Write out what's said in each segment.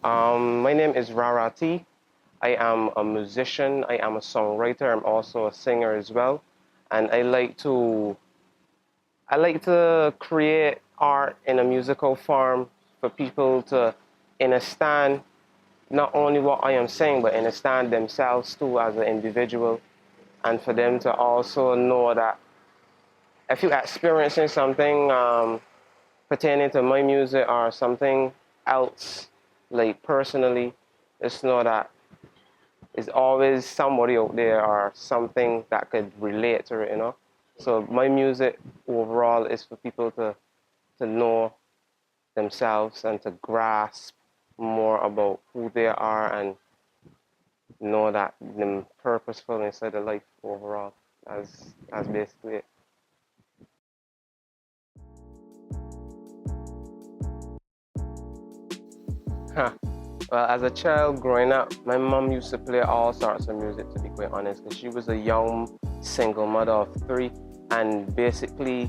My name is Raratee. I am a musician. I am a songwriter. I'm also a singer as well, and I like to create art in a musical form for people to understand not only what I am saying, but understand themselves too as an individual, and for them to also know that if you're experiencing something pertaining to my music or something else, like personally, just know that there's always somebody out there or something that could relate to it. So my music overall is for people to know themselves and to grasp more about who they are and know that them purposeful inside of life overall. As basically it. Huh. Well, as a child growing up, my mom used to play all sorts of music, to be quite honest, because she was a young single mother of three, and basically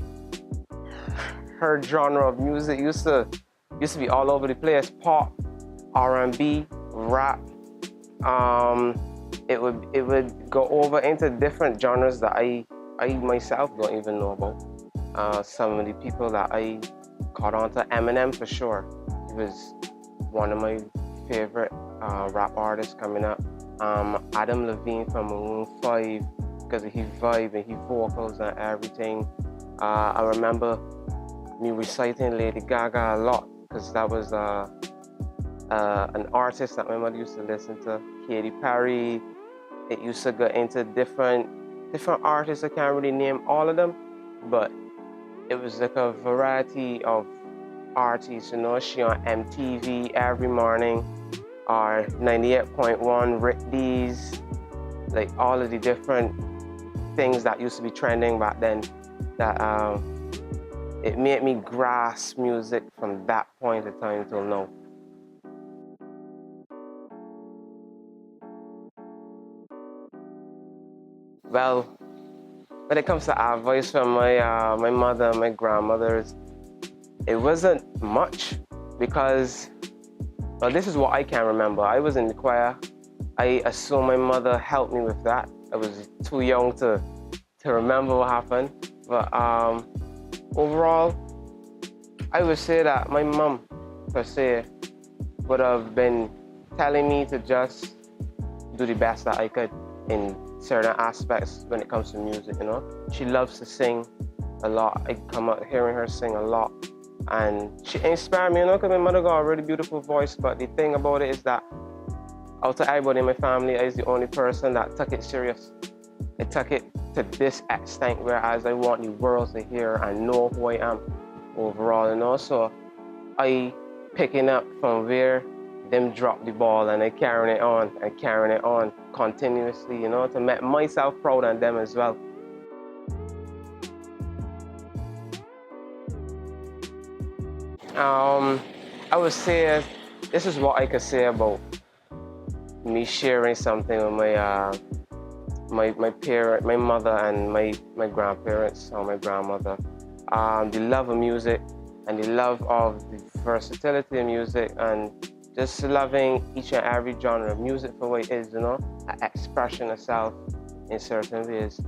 her genre of music used to be all over the place: pop, R&B, rap. It would go over into different genres that I myself don't even know about. Some of the people that I caught on to, Eminem for sure. He was one of my favorite rap artists coming up. Adam Levine from Maroon 5, because of his vibe and his vocals and everything. I remember me reciting Lady Gaga a lot, because that was an artist that my mother used to listen to. Katy Perry. It used to go into different artists. I can't really name all of them, but it was like a variety of artists. She on MTV every morning, or 98.1 Rick D's, like all of the different things that used to be trending back then. That it made me grasp music from that point of time till now. Well, when it comes to advice from my mother and my grandmothers, it wasn't much, because, well, this is what I can remember. I was in the choir. I assume my mother helped me with that. I was too young to remember what happened. But overall, I would say that my mom, per se, would have been telling me to just do the best that I could in certain aspects when it comes to music. She loves to sing a lot. I come up hearing her sing a lot, and she inspired me, because my mother got a really beautiful voice. But the thing about it is that out of everybody in my family, I was the only person that took it serious. I took it to this extent, whereas I want the world to hear and know who I am overall. So I picking up from where them drop the ball, and I carrying it on continuously, to make myself proud and them as well. I would say this is what I could say about me sharing something with my mother and my grandparents, or my grandmother. The love of music and the love of the versatility of music, and just loving each and every genre of music for what it is, an expression of self in certain ways.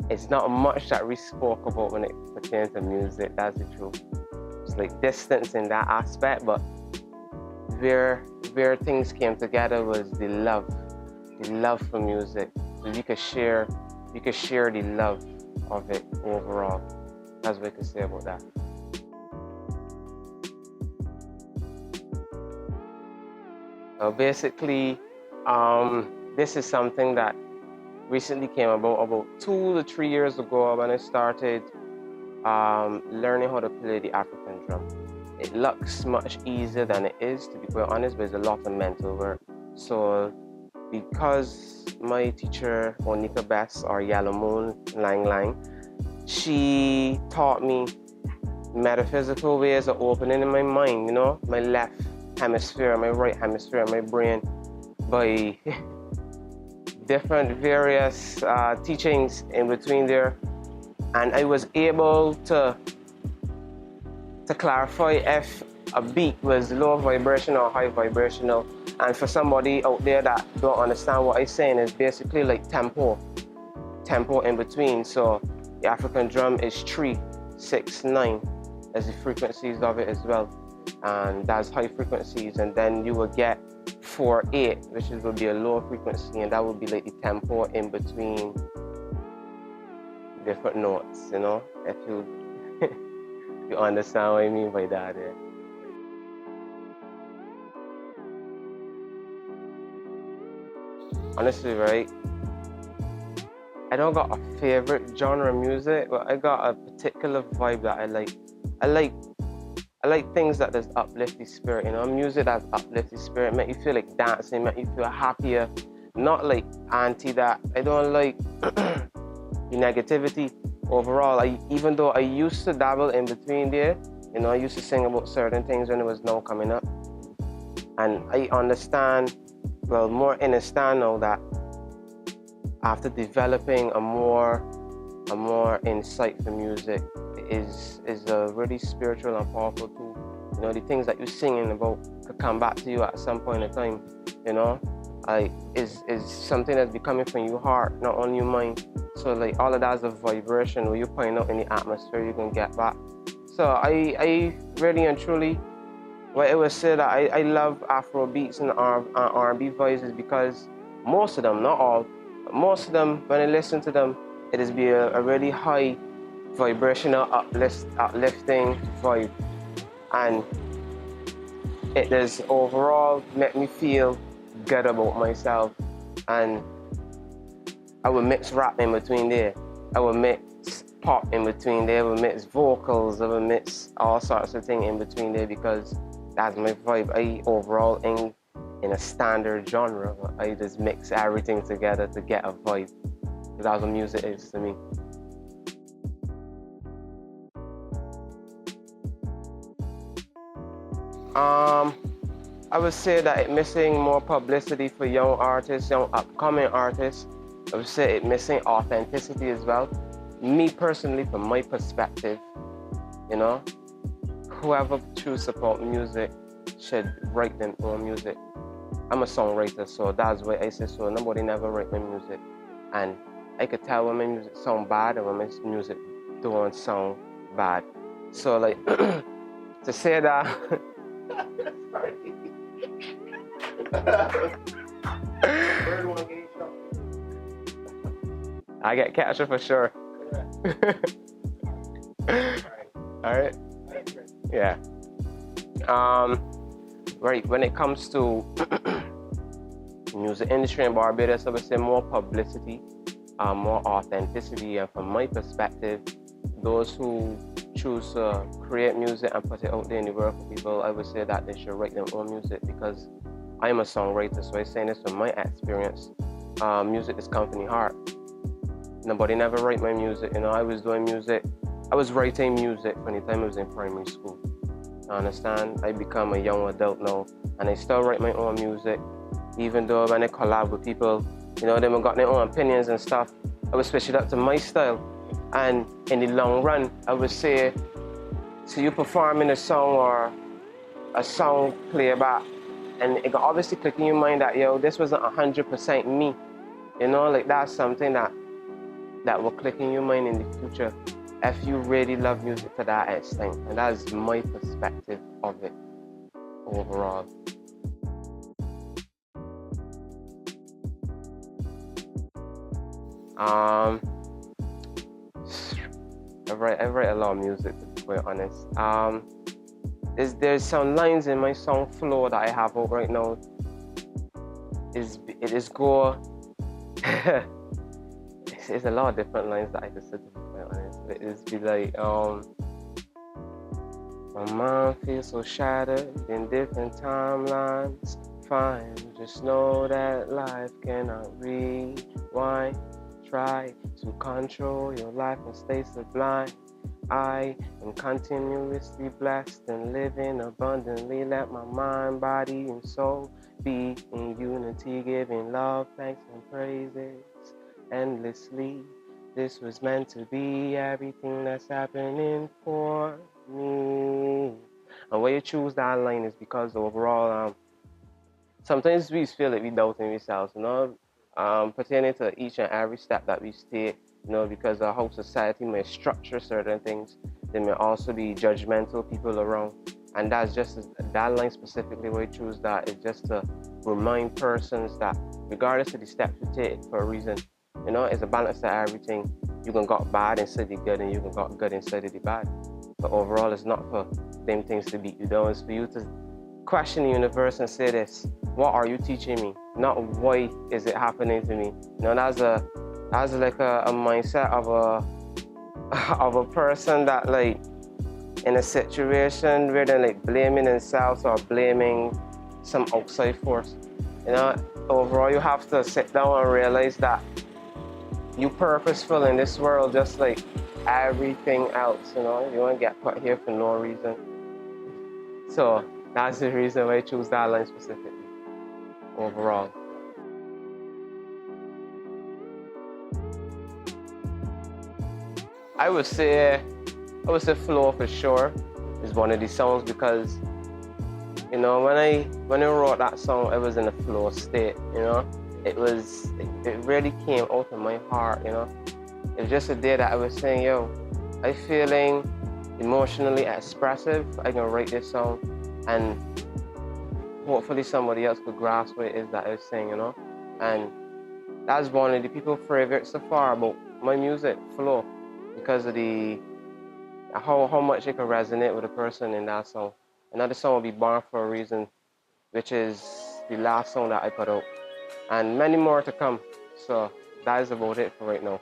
It's not much that we spoke about when it pertains to music, that's the truth. It's like distance in that aspect, but where things came together was the love for music. So you could share the love of it overall. That's what I could say about that. Basically, this is something that recently came about 2 to 3 years ago, when I started learning how to play the African drum. It looks much easier than it is, to be quite honest, but it's a lot of mental work. So because my teacher, Onika Bess, or Yellow Moon Lang Lang, she taught me metaphysical ways of opening in my mind, my left hemisphere, my right hemisphere, my brain, by different various teachings in between there. And I was able to clarify if a beat was low vibrational or high vibrational. And for somebody out there that don't understand what I'm saying, it's basically like tempo in between. So the African drum is 3, 6, 9 as the frequencies of it as well. And that's high frequencies. And then you will get 4, 8, which will be a lower frequency, and that will be like the tempo in between different notes, you know, if you you understand what I mean by that. Yeah. Honestly, right, I don't got a favorite genre of music, but I got a particular vibe that I like. I like things that does uplift the spirit, you know, music that's uplift the spirit, make you feel like dancing, make you feel happier, not like anti that. I don't like the negativity overall. Even though I used to dabble in between there, you know, I used to sing about certain things when it was now coming up. And I understand, well, more understand now that after developing a more insight for music is a really spiritual and powerful tool. You know, the things that you're singing about could come back to you at some point in time, you know. Is something that's becoming from your heart, not only your mind. So like all of that is a vibration where you point out in the atmosphere you can get back. So I really and truly, what I would say that I love Afro beats and R&B vibes is because most of them, not all, but most of them, when I listen to them, it is be a really high vibrational uplifting vibe, and it does overall make me feel good about myself. And I would mix rap in between there, I would mix pop in between there, I would mix vocals, I would mix all sorts of things in between there, because that's my vibe. I overall in a standard genre, I just mix everything together to get a vibe. That's what music is to me. I would say that it's missing more publicity for young artists, young upcoming artists. I would say it's missing authenticity as well. Me personally, from my perspective, you know, whoever chooses support music should write their own music. I'm a songwriter, so that's why I say so. Nobody never write my music, and I could tell when my music sound bad and when my music don't sound bad. So like to say that. I get captured for sure. All right. Yeah. Right. When it comes to music industry in Barbados, I would say more publicity, more authenticity, and from my perspective, those who choose to create music and put it out there in the world for people, I would say that they should write their own music, because I'm a songwriter, so I'm saying this from my experience. Music is come from the heart. Nobody never write my music, you know. I was writing music from the time I was in primary school. I understand? I become a young adult now, and I still write my own music, even though when I collab with people, you know, they got their own opinions and stuff. I would switch it up to my style. And in the long run, I would say, so you performing a song or a song playback, and it can obviously click in your mind that, yo, this wasn't 100% me. You know, like that's something that will click in your mind in the future if you really love music to that extent. And that's my perspective of it overall. I write a lot of music, to be quite honest. There's some lines in my song Flow that I have out right now. It is go. It's a lot of different lines that I just said, to be quite honest. It is be like, my mind feels so shattered in different timelines. Fine, just know that life cannot rewind. Try to control your life and stay sublime. I am continuously blessed and living abundantly. Let my mind, body, and soul be in unity, giving love, thanks, and praises endlessly. This was meant to be everything that's happening for me. And why you choose that line is because overall, sometimes we feel like we doubting ourselves, pertaining to each and every step that we take, because of how society may structure certain things. There may also be judgmental people around. And that's just that line specifically where I choose that is just to remind persons that regardless of the steps you take for a reason, it's a balance to everything. You can got bad inside the good and you can got good inside of the bad. But overall, it's not for them things to beat you down. It's for you to question the universe and say this: what are you teaching me? Not why is it happening to me? That's like a mindset of a of a person that like in a situation where they're like blaming themselves or blaming some outside force. Overall you have to sit down and realize that you purposeful in this world just like everything else. You won't get put here for no reason. So that's the reason why I choose that line specifically overall. I would say Flow for sure is one of the songs because when I wrote that song I was in a flow state. It really came out of my heart. It was just a day that I was saying, yo, I feeling emotionally expressive. I can write this song and hopefully somebody else could grasp what it is that I was saying, and that's one of the people's favorites so far about my music, Flow, because of the how much it can resonate with a person in that song. Another song will be Born for a Reason, which is the last song that I put out, and many more to come. So that is about it for right now.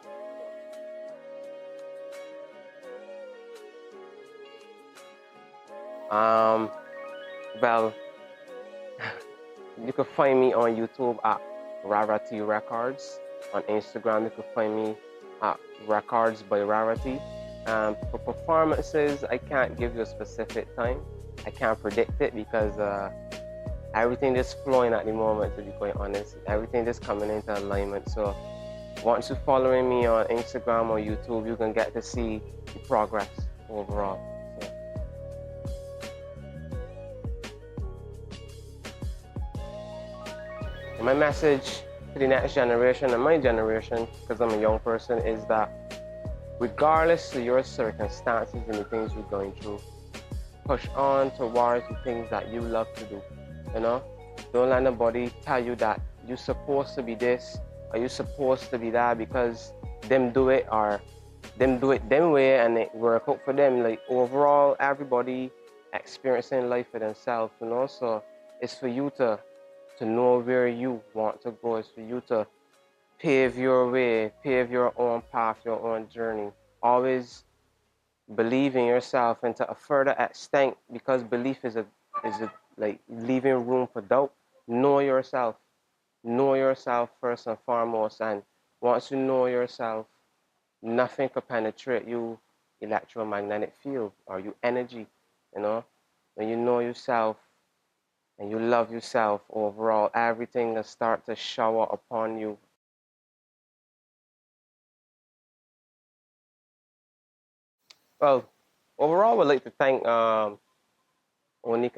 Well, you can find me on YouTube at Raratee Records. On Instagram, you can find me at Records by Raratee. For performances, I can't give you a specific time. I can't predict it because everything is flowing at the moment, to be quite honest. Everything is coming into alignment. So once you're following me on Instagram or YouTube, you can get to see the progress overall. So my message to the next generation and my generation, because I'm a young person, is that regardless of your circumstances and the things you're going through, push on towards the things that you love to do. Don't let nobody tell you that you're supposed to be this or you're supposed to be that because them do it or them do it them way and it work out for them. Like overall, everybody experiencing life for themselves. So it's for you to know where you want to go. It's for you to pave your way, pave your own path, your own journey. Always believe in yourself, and to a further extent, because belief is like leaving room for doubt. Know yourself. Know yourself first and foremost, and once you know yourself, nothing can penetrate you electromagnetic field or you energy. When you know yourself and you love yourself overall, everything will start to shower upon you. Well, overall, I'd like to thank Onika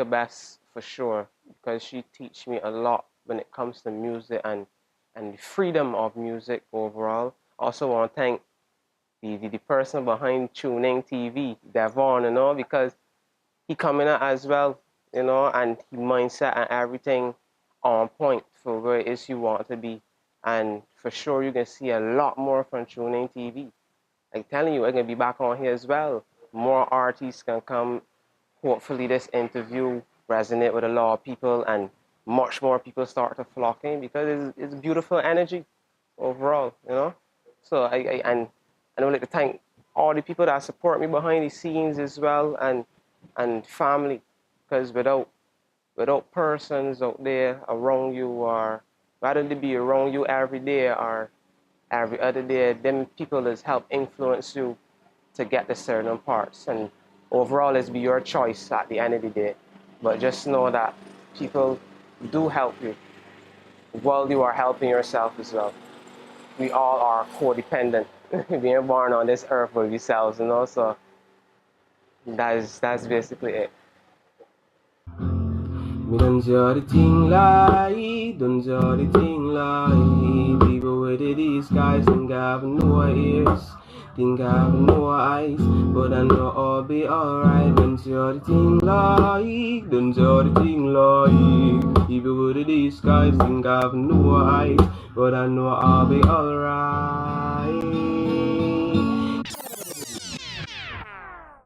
Bass for sure because she teach me a lot when it comes to music and the freedom of music overall. Also want to thank the person behind Tuning TV, Devon, because he coming out as well, and he mindset and everything on point for where it is you want to be. And for sure, you can see a lot more from Tuning TV. I'm telling you, I'm going to be back on here as well. More artists can come. Hopefully this interview resonate with a lot of people and much more people start to flock in because it's beautiful energy overall, So I would like to thank all the people that support me behind the scenes as well and family, because without persons out there around you or rather they be around you every day or every other day, them people has help influence you to get the certain parts. And overall, it's be your choice at the end of the day. But just know that people do help you while you are helping yourself as well. We all are codependent, being born on this earth with ourselves, So that's basically it. Me don't see how the thing lie, don't see how the thing lie. People with the disguise think I have no ears, think I have no eyes, but I know I'll be alright. Don't see how the thing lie, don't see how the thing lie. People with the disguise think I have no eyes, but I know I'll be alright.